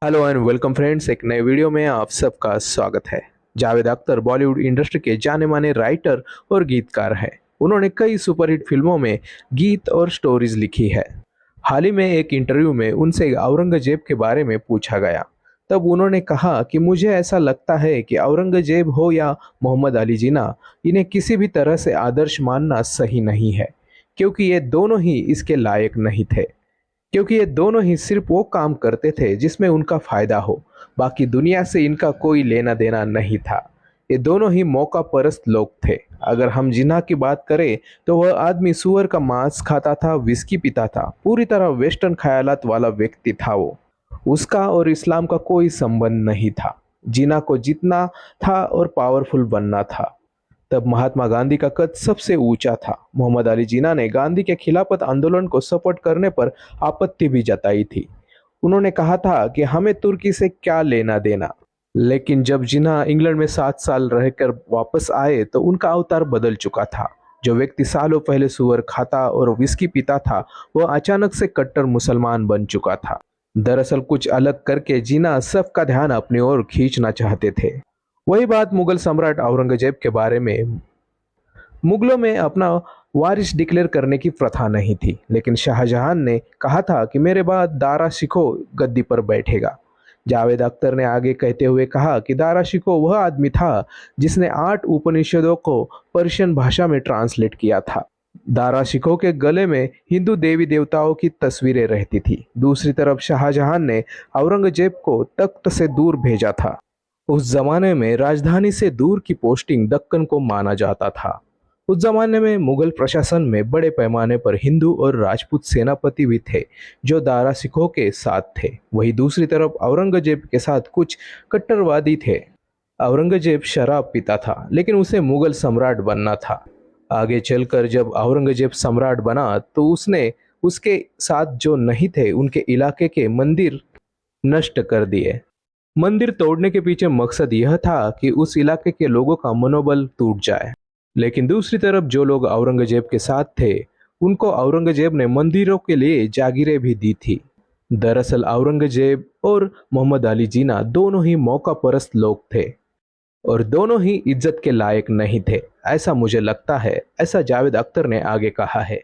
Hello and welcome friends, एक नए video में आप सबका स्वागत है। जावेद अख्तर बॉलीवुड इंडस्ट्री के जाने माने राइटर और गीतकार हैं। उन्होंने कई सुपरहिट फिल्मों में गीत और स्टोरीज लिखी है। हाल ही में एक इंटरव्यू में उनसे औरंगजेब के बारे में पूछा गया। तब उन्होंने कहा कि मुझे ऐसा लगता है कि औरंगजेब हो या मोहम्मद अली जिन्ना, इन्हें किसी भी तरह से आदर्श मानना सही नहीं है, क्योंकि ये दोनों ही इसके लायक नहीं थे। क्योंकि ये दोनों ही सिर्फ वो काम करते थे जिसमें उनका फायदा हो, बाकी दुनिया से इनका कोई लेना देना नहीं था। ये दोनों ही मौका परस्त लोग थे। अगर हम जिन्ना की बात करें तो वह आदमी सुअर का मांस खाता था, विस्की पीता था, पूरी तरह वेस्टर्न ख्यालात वाला व्यक्ति था वो। उसका और इस्लाम का कोई संबंध नहीं था। जिन्ना को जीतना था और पावरफुल बनना था। तब महात्मा गांधी का कद सबसे ऊंचा था। मोहम्मद अली जिन्ना ने गांधी के खिलाफत आंदोलन को सपोर्ट करने पर आपत्ति भी जताई थी। उन्होंने कहा था कि हमें तुर्की से क्या लेना देना। लेकिन जब जिन्ना इंग्लैंड में 7 साल रहकर वापस आए तो उनका अवतार बदल चुका था। जो व्यक्ति सालों पहले सुअर खाता और विस्की पीता था, वह अचानक से कट्टर मुसलमान बन चुका था। दरअसल कुछ अलग करके जिन्ना सबका ध्यान अपनी ओर खींचना चाहते थे। वही बात मुगल सम्राट औरंगजेब के बारे में। मुगलों में अपना वारिस डिक्लेयर करने की प्रथा नहीं थी, लेकिन शाहजहां ने कहा था कि मेरे बाद दारा शिकोह गद्दी पर बैठेगा। जावेद अख्तर ने आगे कहते हुए कहा कि दारा शिकोह वह आदमी था जिसने 8 उपनिषदों को पर्शियन भाषा में ट्रांसलेट किया था। दारा शिकोह के गले में हिंदू देवी देवताओं की तस्वीरें रहती थी। दूसरी तरफ शाहजहां ने औरंगजेब को तख्त से दूर भेजा था। उस जमाने में राजधानी से दूर की पोस्टिंग दक्कन को माना जाता था। उस जमाने में मुगल प्रशासन में बड़े पैमाने पर हिंदू और राजपूत सेनापति भी थे जो दारा सिखों के साथ थे। वहीं दूसरी तरफ औरंगजेब के साथ कुछ कट्टरवादी थे। औरंगजेब शराब पीता था, लेकिन उसे मुगल सम्राट बनना था। आगे चलकर जब औरंगजेब सम्राट बना तो उसने उसके साथ जो नहीं थे उनके इलाके के मंदिर नष्ट कर दिए। मंदिर तोड़ने के पीछे मकसद यह था कि उस इलाके के लोगों का मनोबल टूट जाए। लेकिन दूसरी तरफ जो लोग औरंगजेब के साथ थे, उनको औरंगजेब ने मंदिरों के लिए जागीरें भी दी थी। दरअसल औरंगजेब और मोहम्मद अली जिन्ना दोनों ही मौका परस्त लोग थे और दोनों ही इज्जत के लायक नहीं थे। ऐसा मुझे लगता है, ऐसा जावेद अख्तर ने आगे कहा है।